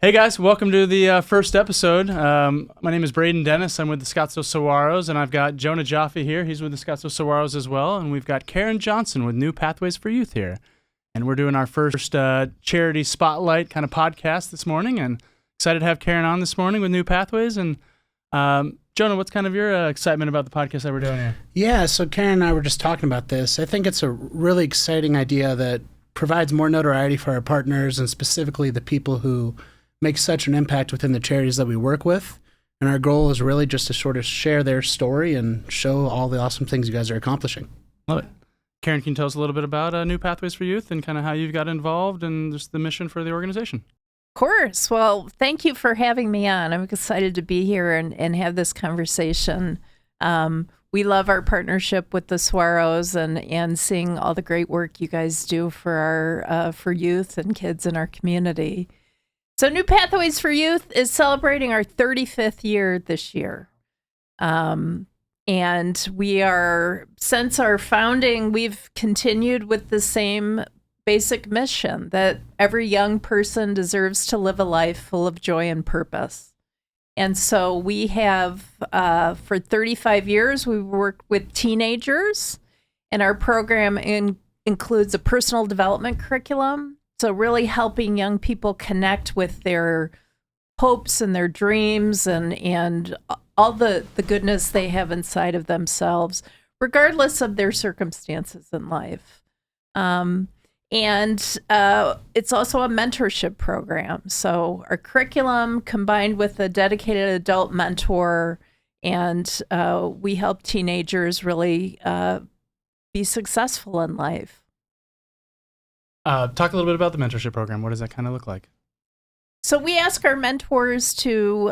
Hey guys, welcome to the first episode. My name is Braydon Dennis. I'm with the Scottsdale Saguaros, and I've got Jonah Joffe here. He's with the Scottsdale Saguaros as well, and we've got Karen Johnson with New Pathways for Youth here. And we're doing our first charity spotlight kind of podcast this morning, and excited to have Karen on this morning with New Pathways. And Jonah, what's kind of your excitement about the podcast that we're doing here? Yeah, so Karen and I were just talking about this. I think it's a really exciting idea that provides more notoriety for our partners and specifically the people who make such an impact within the charities that we work with. And our goal is really just to sort of share their story and show all the awesome things you guys are accomplishing. Love it. Karen, can you tell us a little bit about New Pathways for Youth and kind of how you've got involved and just the mission for the organization? Of course. Well, thank you for having me on. I'm excited to be here and have this conversation. We love our partnership with the Saguaros and seeing all the great work you guys do for our for youth and kids in our community. So New Pathways for Youth is celebrating our 35th year this year. And we are, since our founding, we've continued with the same basic mission that every young person deserves to live a life full of joy and purpose. And so we have, for 35 years, we've worked with teenagers, and our program includes a personal development curriculum. So really helping young people connect with their hopes and their dreams and all the goodness they have inside of themselves, regardless of their circumstances in life. And it's also a mentorship program. So our curriculum combined with a dedicated adult mentor, and we help teenagers really be successful in life. Talk a little bit about the mentorship program. What does that kind of look like? So we ask our mentors to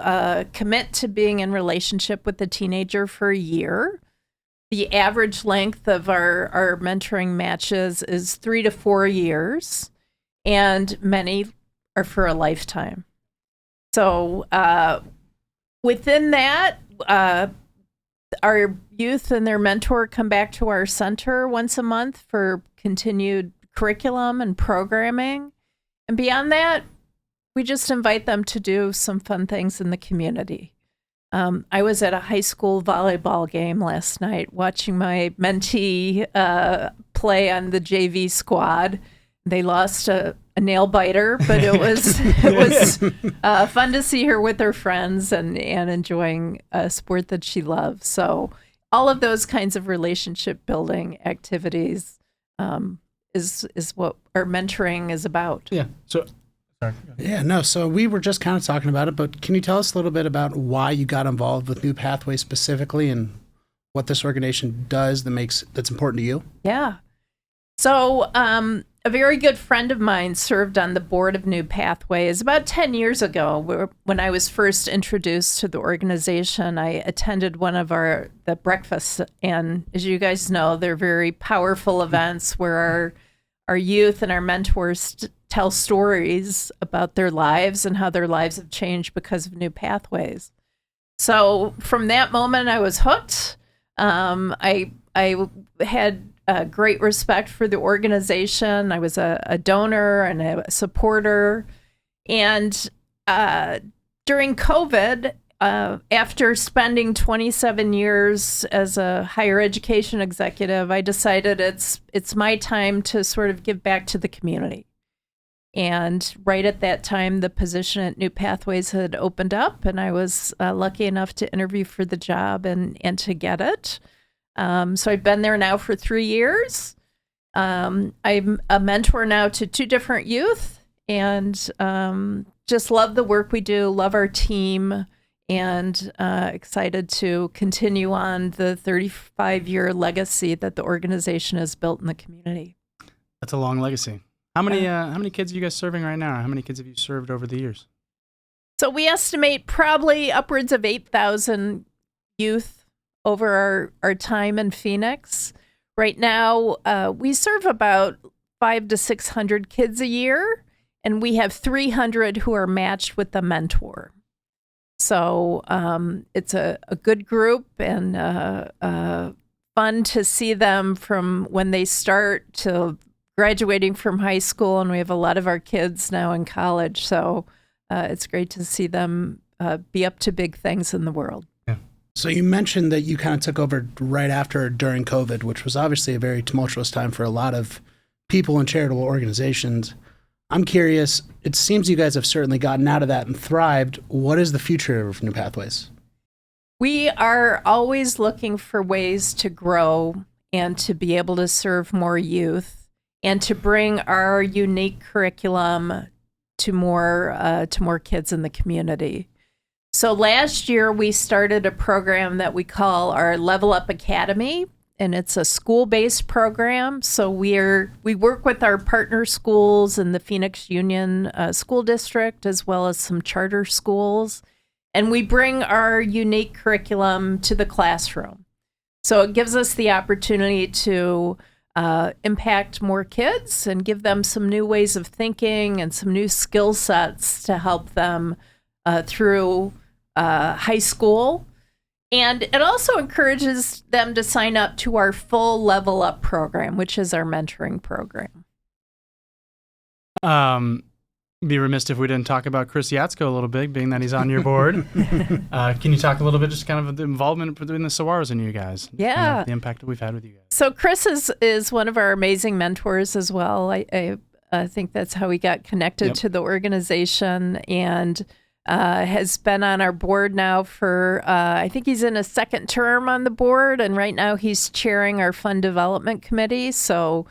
commit to being in relationship with the teenager for a year. The average length of our mentoring matches is 3 to 4 years, and many are for a lifetime. So within that, our youth and their mentor come back to our center once a month for continued curriculum and programming. And beyond that, we just invite them to do some fun things in the community. I was at a high school volleyball game last night watching my mentee play on the JV squad. They lost a nail biter, but it was fun to see her with her friends and enjoying a sport that she loves. So all of those kinds of relationship building activities is what our mentoring is about. Yeah. So, sorry. Yeah, no, so we were just kind of talking about it, but can you tell us a little bit about why you got involved with New Pathways specifically and what this organization does that's important to you? Yeah. So a very good friend of mine served on the board of New Pathways about 10 years ago. When I was first introduced to the organization, I attended one of the breakfasts, and as you guys know, they're very powerful events where our youth and our mentors tell stories about their lives and how their lives have changed because of New Pathways. So from that moment, I was hooked. I had great respect for the organization. I was a donor and a supporter. And during COVID, after spending 27 years as a higher education executive, I decided it's my time to sort of give back to the community. And right at that time, the position at New Pathways had opened up, and I was lucky enough to interview for the job and to get it. So I've been there now for 3 years. I'm a mentor now to 2 different youth, and just love the work we do, love our team, and excited to continue on the 35-year legacy that the organization has built in the community. That's a long legacy. How many kids are you guys serving right now? How many kids have you served over the years? So we estimate probably upwards of 8,000 youth over our time in Phoenix. Right now, we serve about 500 to 600 kids a year, and we have 300 who are matched with a mentor. So it's a good group and fun to see them from when they start to graduating from high school, and we have a lot of our kids now in college. So it's great to see them be up to big things in the world. So you mentioned that you kind of took over right after or during COVID, which was obviously a very tumultuous time for a lot of people and charitable organizations. I'm curious, it seems you guys have certainly gotten out of that and thrived. What is the future of New Pathways? We are always looking for ways to grow and to be able to serve more youth and to bring our unique curriculum to more kids in the community. So last year we started a program that we call our Level Up Academy, and it's a school-based program. So we work with our partner schools in the Phoenix Union School District as well as some charter schools, and we bring our unique curriculum to the classroom. So it gives us the opportunity to impact more kids and give them some new ways of thinking and some new skill sets to help them through high school. And it also encourages them to sign up to our full Level Up program, which is our mentoring program. Be remiss if we didn't talk about Chris Yatsko a little bit, being that he's on your board. Can you talk a little bit just kind of the involvement between the Saguaros and you guys? Yeah. Kind of the impact that we've had with you guys. So Chris is one of our amazing mentors as well. I think that's how we got connected to the organization, and has been on our board now for, I think he's in a second term on the board, and right now he's chairing our fund development committee. So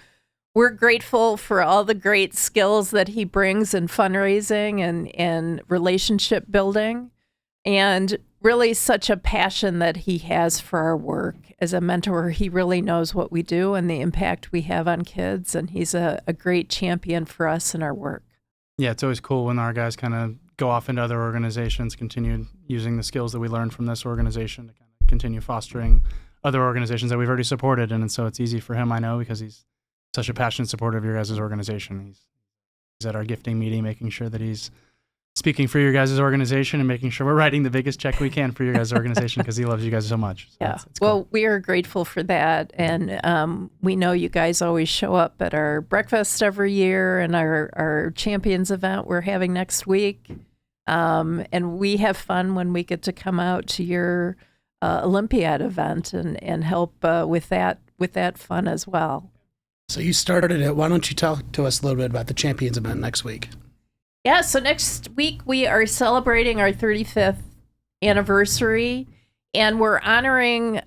we're grateful for all the great skills that he brings in fundraising and relationship building, and really such a passion that he has for our work. As a mentor, he really knows what we do and the impact we have on kids, and he's a great champion for us in our work. Yeah, it's always cool when our guys kind of go off into other organizations, continue using the skills that we learned from this organization to kind of continue fostering other organizations that we've already supported. And so it's easy for him, I know, because he's such a passionate supporter of your guys' organization. He's at our gifting meeting, making sure that he's speaking for your guys' organization and making sure we're writing the biggest check we can for your guys' organization because he loves you guys so much. So yeah. it's cool. Well, we are grateful for that. And we know you guys always show up at our breakfast every year and our champions event we're having next week. And we have fun when we get to come out to your Olympiad event and help with that fun as well. So you started it. Why don't you talk to us a little bit about the Champions event next week? Yeah, so next week we are celebrating our 35th anniversary, and we're honoring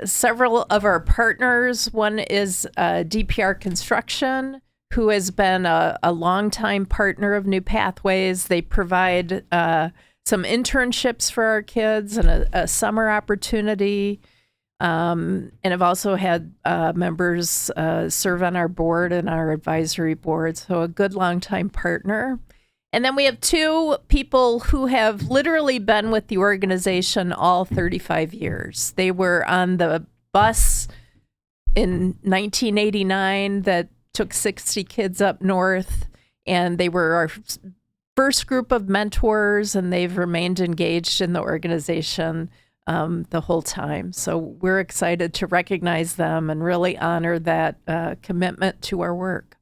several of our partners. One is DPR Construction, who has been a longtime partner of New Pathways. They provide some internships for our kids and a summer opportunity. And I've also had members serve on our board and our advisory board, so a good longtime partner. And then we have two people who have literally been with the organization all 35 years. They were on the bus in 1989 that took 60 kids up north, and they were our first group of mentors, and they've remained engaged in the organization the whole time. So we're excited to recognize them and really honor that commitment to our work.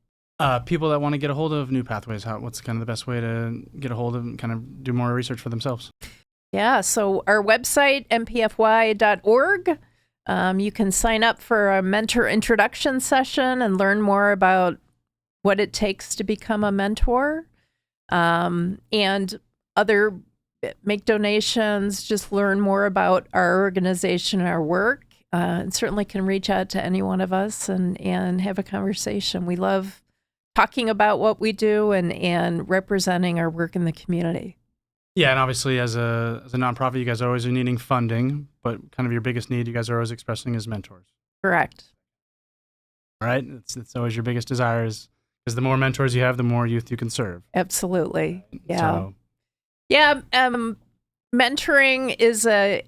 People that want to get a hold of New Pathways, what's kind of the best way to get a hold of and kind of do more research for themselves? Yeah, so our website, mpfy.org. You can sign up for a mentor introduction session and learn more about what it takes to become a mentor, and make donations, just learn more about our organization and our work. And certainly can reach out to any one of us and have a conversation. We love talking about what we do and representing our work in the community. Yeah, and obviously as a nonprofit, you guys are always needing funding, but kind of your biggest need you guys are always expressing is mentors. Correct. All right? It's always your biggest desire is because the more mentors you have, the more youth you can serve. Absolutely. Yeah. So, yeah. Mentoring is a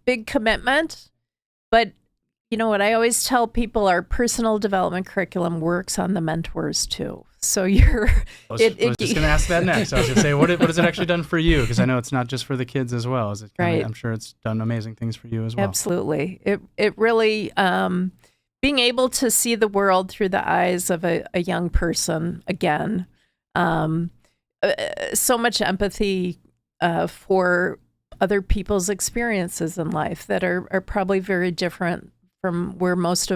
big commitment, but you know what? I always tell people our personal development curriculum works on the mentors too. So I was just going to ask that next. I was going to say, what has it actually done for you? Because I know it's not just for the kids as well. Is it right. I'm sure it's done amazing things for you as well. Absolutely. It really, being able to see the world through the eyes of a young person again, so much empathy for other people's experiences in life that are probably very different from how most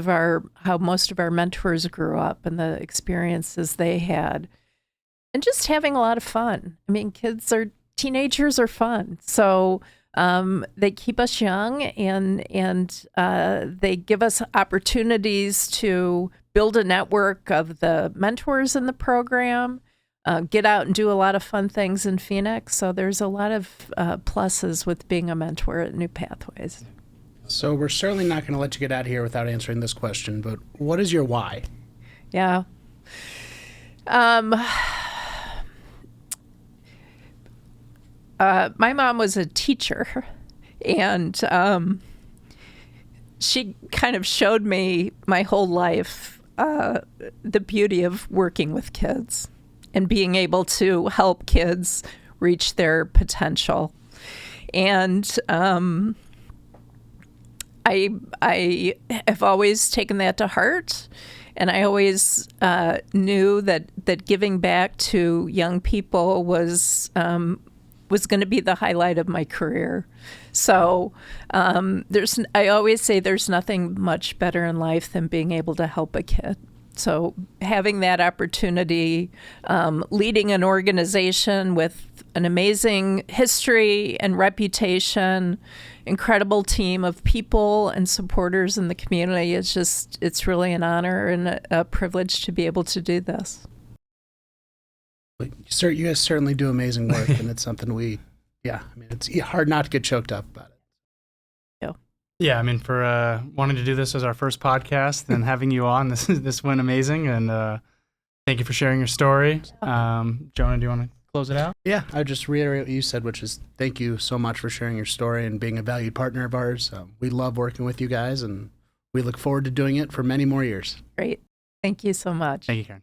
of our mentors grew up and the experiences they had. And just having a lot of fun. I mean, teenagers are fun. So they keep us young and they give us opportunities to build a network of the mentors in the program, get out and do a lot of fun things in Phoenix. So there's a lot of pluses with being a mentor at New Pathways. So we're certainly not going to let you get out of here without answering this question, but what is your why? Yeah. My mom was a teacher, and she kind of showed me my whole life the beauty of working with kids and being able to help kids reach their potential. And I have always taken that to heart, and I always knew that giving back to young people was going to be the highlight of my career. So I always say there's nothing much better in life than being able to help a kid. So having that opportunity, leading an organization with an amazing history and reputation, incredible team of people and supporters in the community, it's really an honor and a privilege to be able to do this. Sir, you guys certainly do amazing work, and it's something it's hard not to get choked up about it. Yeah, I mean, for wanting to do this as our first podcast and having you on, this went amazing, and thank you for sharing your story. Jonah, do you want to close it out? Yeah, I would just reiterate what you said, which is thank you so much for sharing your story and being a valued partner of ours. We love working with you guys, and we look forward to doing it for many more years. Great. Thank you so much. Thank you, Karen.